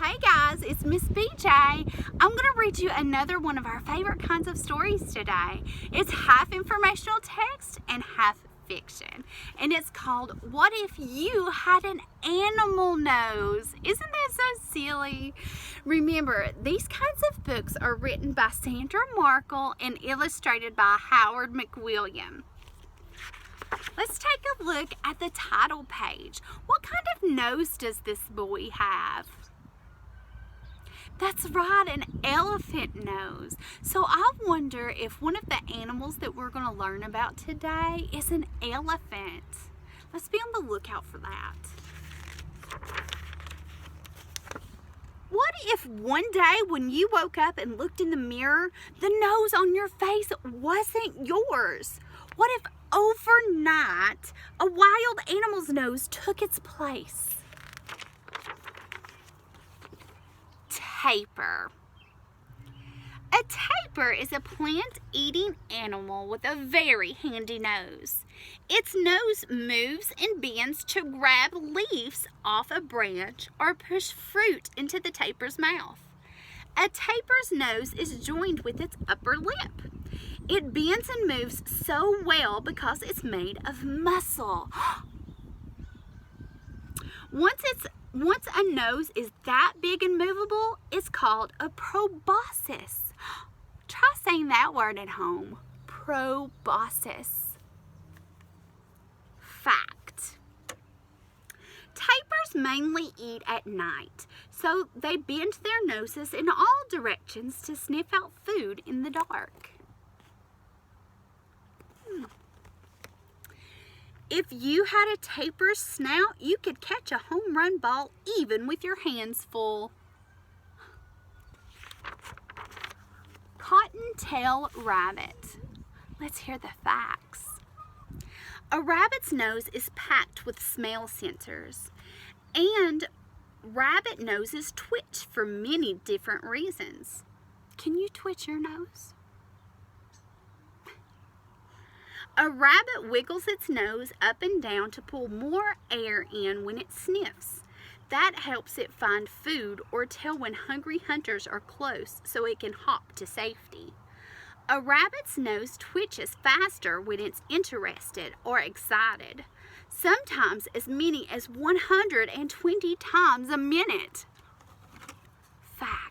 Hey guys, it's Miss BJ. I'm going to read you another one of our favorite kinds of stories today. It's half informational text and half fiction. And it's called What If You Had an Animal Nose? Isn't that so silly? Remember, these kinds of books are written by Sandra Markle and illustrated by Howard McWilliam. Let's take a look at the title page. What kind of nose does this boy have? That's right, an elephant nose. So I wonder if one of the animals that we're going to learn about today is an elephant. Let's be on the lookout for that. What if one day when you woke up and looked in the mirror, the nose on your face wasn't yours? What if overnight a wild animal's nose took its place? Tapir. A tapir is a plant-eating animal with a very handy nose. Its nose moves and bends to grab leaves off a branch or push fruit into the tapir's mouth. A tapir's nose is joined with its upper lip. It bends and moves so well because it's made of muscle. Once a nose is that big and movable, it's called a proboscis. Try saying that word at home. Proboscis. Fact. Tapirs mainly eat at night, so they bend their noses in all directions to sniff out food in the dark. If you had a tapir's snout, you could catch a home run ball even with your hands full. Cottontail rabbit. Let's hear the facts. A rabbit's nose is packed with smell sensors, and rabbit noses twitch for many different reasons. Can you twitch your nose? A rabbit wiggles its nose up and down to pull more air in when it sniffs. That helps it find food or tell when hungry hunters are close so it can hop to safety. A rabbit's nose twitches faster when it's interested or excited, sometimes as many as 120 times a minute. Fact.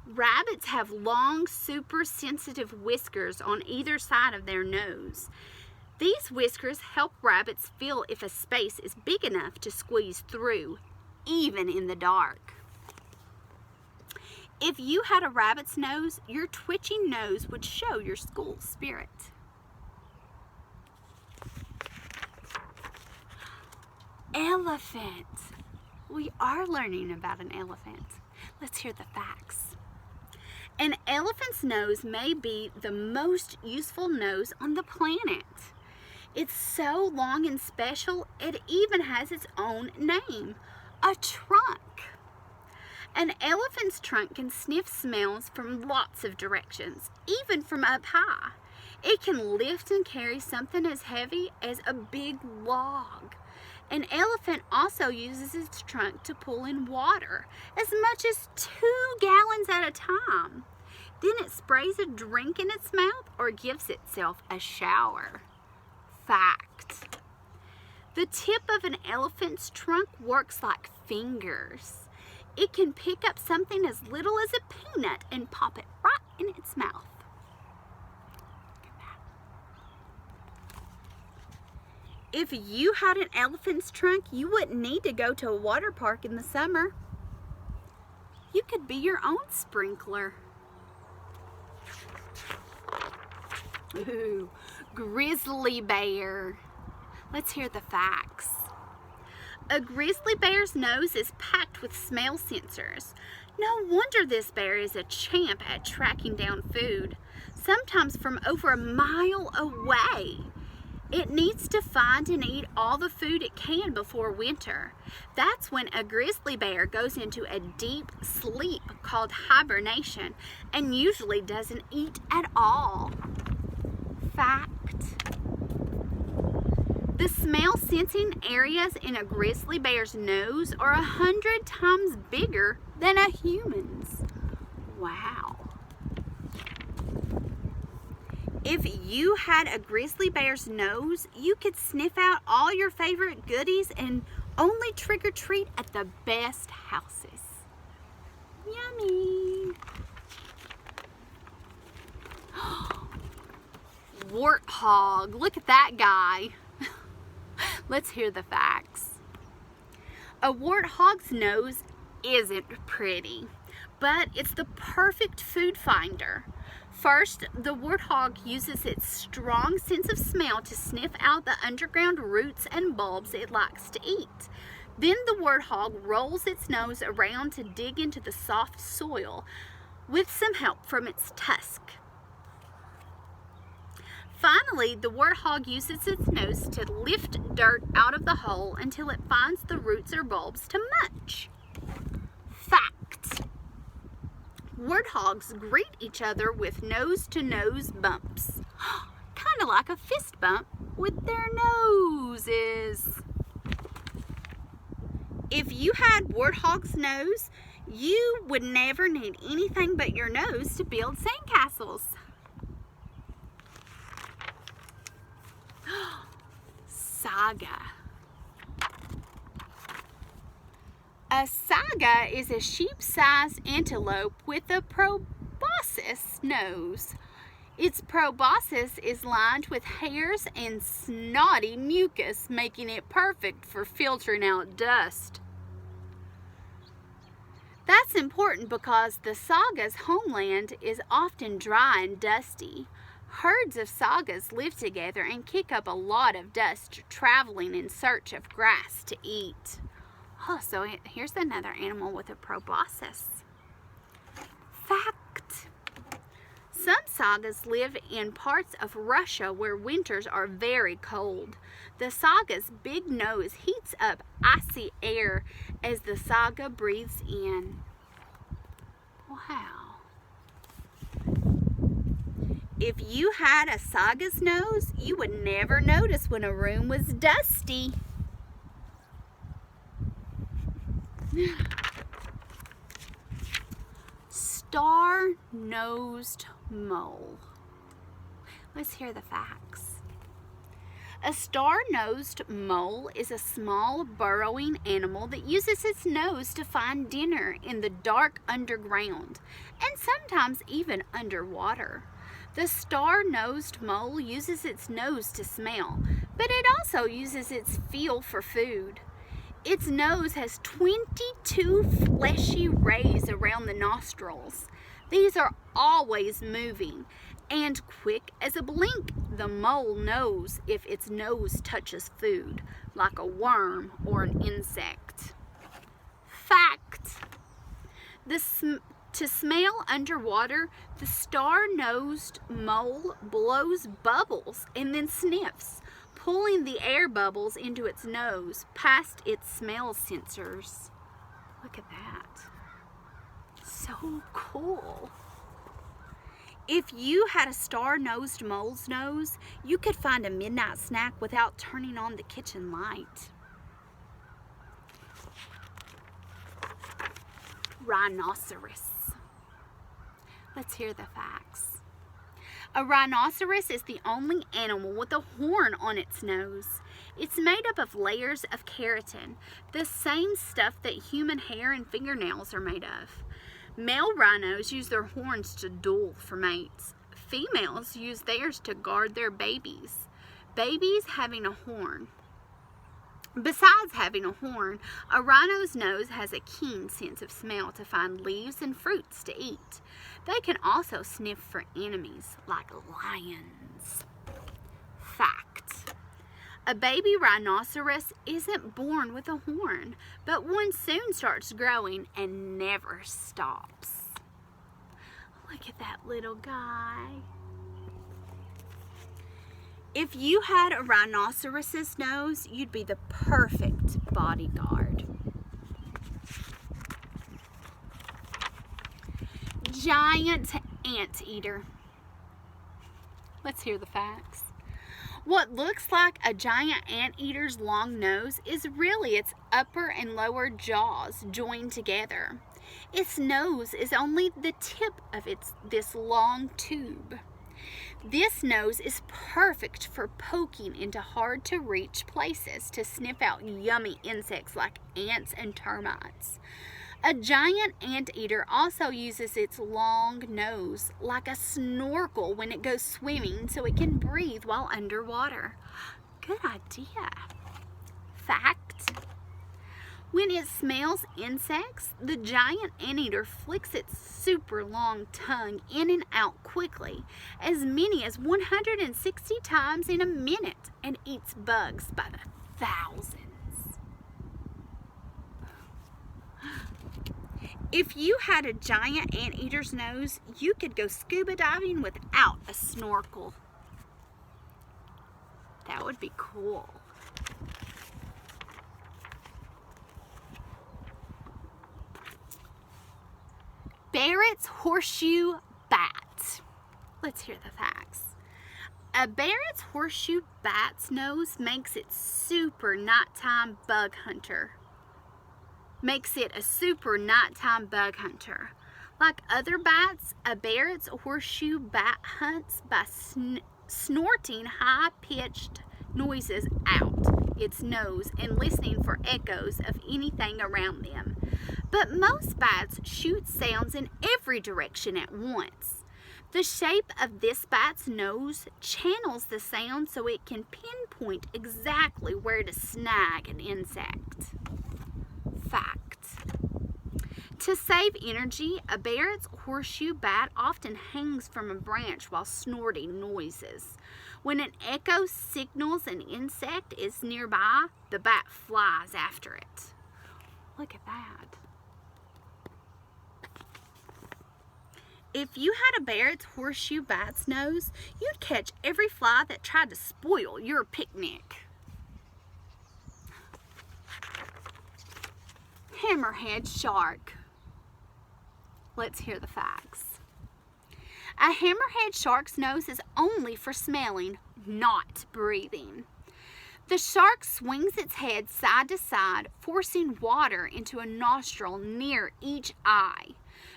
Rabbits have long, super sensitive whiskers on either side of their nose. These whiskers help rabbits feel if a space is big enough to squeeze through, even in the dark. If you had a rabbit's nose, your twitching nose would show your school spirit. Elephant. We are learning about an elephant. Let's hear the facts. An elephant's nose may be the most useful nose on the planet. It's so long and special, it even has its own name, a trunk. An elephant's trunk can sniff smells from lots of directions, even from up high. It can lift and carry something as heavy as a big log. An elephant also uses its trunk to pull in water, as much as 2 gallons at a time. Then it sprays a drink in its mouth or gives itself a shower. Fact. The tip of an elephant's trunk works like fingers. It can pick up something as little as a peanut and pop it right in its mouth. If you had an elephant's trunk, you wouldn't need to go to a water park in the summer. You could be your own sprinkler. Ooh, grizzly bear. Let's hear the facts. A grizzly bear's nose is packed with smell sensors. No wonder this bear is a champ at tracking down food, sometimes from over a mile away. It needs to find and eat all the food it can before winter. That's when a grizzly bear goes into a deep sleep called hibernation and usually doesn't eat at all. Fact. The smell sensing areas in a grizzly bear's nose are 100 times bigger than a human's. Wow. If you had a grizzly bear's nose, you could sniff out all your favorite goodies and only trick or treat at the best houses. Yummy. Warthog. Look at that guy. Let's hear the facts. A warthog's nose isn't pretty, but it's the perfect food finder. First, the warthog uses its strong sense of smell to sniff out the underground roots and bulbs it likes to eat. Then the warthog rolls its nose around to dig into the soft soil with some help from its tusk. Finally, the warthog uses its nose to lift dirt out of the hole until it finds the roots or bulbs to munch. Fact: warthogs greet each other with nose-to-nose bumps, kind of like a fist bump with their noses. If you had warthog's nose, you would never need anything but your nose to build sandcastles. Saga. A saga is a sheep-sized antelope with a proboscis nose. Its proboscis is lined with hairs and snotty mucus, making it perfect for filtering out dust. That's important because the saga's homeland is often dry and dusty. Herds of sagas live together and kick up a lot of dust, traveling in search of grass to eat. Oh, so here's another animal with a proboscis. Fact: some sagas live in parts of Russia where winters are very cold. The saga's big nose heats up icy air as the saga breathes in. Wow. If you had a saga's nose, you would never notice when a room was dusty. Star-nosed mole. Let's hear the facts. A star-nosed mole is a small burrowing animal that uses its nose to find dinner in the dark underground and sometimes even underwater. The star-nosed mole uses its nose to smell, but it also uses its feel for food. Its nose has 22 fleshy rays around the nostrils. These are always moving, and quick as a blink, the mole knows if its nose touches food, like a worm or an insect. Fact: to smell underwater, the star-nosed mole blows bubbles and then sniffs, pulling the air bubbles into its nose past its smell sensors. Look at that. So cool. If you had a star-nosed mole's nose, you could find a midnight snack without turning on the kitchen light. Rhinoceros. Let's hear the facts. A rhinoceros is the only animal with a horn on its nose. It's made up of layers of keratin, the same stuff that human hair and fingernails are made of. Male rhinos use their horns to duel for mates. Females use theirs to guard their babies. Babies having a horn. Besides having a horn, a rhino's nose has a keen sense of smell to find leaves and fruits to eat. They can also sniff for enemies like lions. Fact: a baby rhinoceros isn't born with a horn, but one soon starts growing and never stops. Look at that little guy. If you had a rhinoceros's nose, you'd be the perfect bodyguard. Giant anteater. Let's hear the facts. What looks like a giant anteater's long nose is really its upper and lower jaws joined together. Its nose is only the tip of this long tube. This nose is perfect for poking into hard-to-reach places to sniff out yummy insects like ants and termites. A giant anteater also uses its long nose like a snorkel when it goes swimming so it can breathe while underwater. Good idea. Fact: when it smells insects, the giant anteater flicks its super long tongue in and out quickly, as many as 160 times in a minute, and eats bugs by the thousands. If you had a giant anteater's nose, you could go scuba diving without a snorkel. That would be cool. Barrett's horseshoe bat. Let's hear the facts. A Barrett's horseshoe bat's nose makes it super nighttime bug hunter. Like other bats, a Barrett's horseshoe bat hunts by snorting high-pitched noises out its nose and listening for echoes of anything around them. But most bats shoot sounds in every direction at once. The shape of this bat's nose channels the sound so it can pinpoint exactly where to snag an insect. Fact: to save energy, a Barrett's horseshoe bat often hangs from a branch while snorting noises. When an echo signals an insect is nearby, the bat flies after it. Look at that. If you had a Barrett's horseshoe bat's nose, you'd catch every fly that tried to spoil your picnic. Hammerhead shark. Let's hear the facts. A hammerhead shark's nose is only for smelling, not breathing. The shark swings its head side to side, forcing water into a nostril near each eye.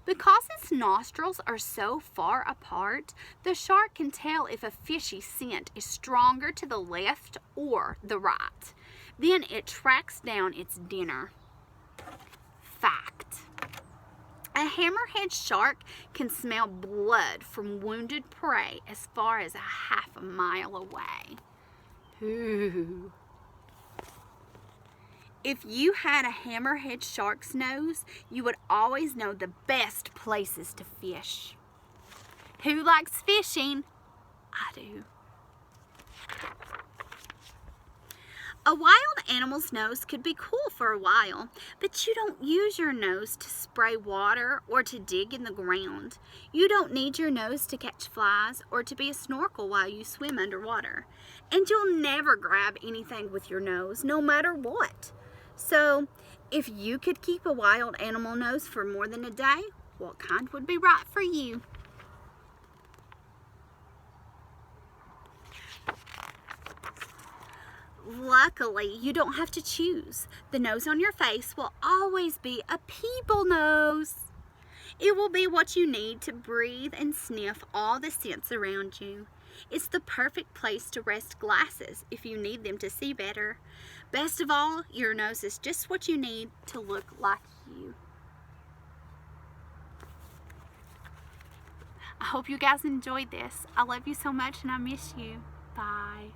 Because its nostrils are so far apart, the shark can tell if a fishy scent is stronger to the left or the right. Then it tracks down its dinner. Fact: a hammerhead shark can smell blood from wounded prey as far as half a mile away. Ooh. If you had a hammerhead shark's nose, you would always know the best places to fish. Who likes fishing? I do. A wild animal's nose could be cool for a while, but you don't use your nose to spray water or to dig in the ground. You don't need your nose to catch flies or to be a snorkel while you swim underwater. And you'll never grab anything with your nose, no matter what. So, if you could keep a wild animal nose for more than a day, what kind would be right for you? Luckily, you don't have to choose. The nose on your face will always be a people nose. It will be what you need to breathe and sniff all the scents around you. It's the perfect place to rest glasses if you need them to see better. Best of all, your nose is just what you need to look like you. I hope you guys enjoyed this. I love you so much and I miss you. Bye.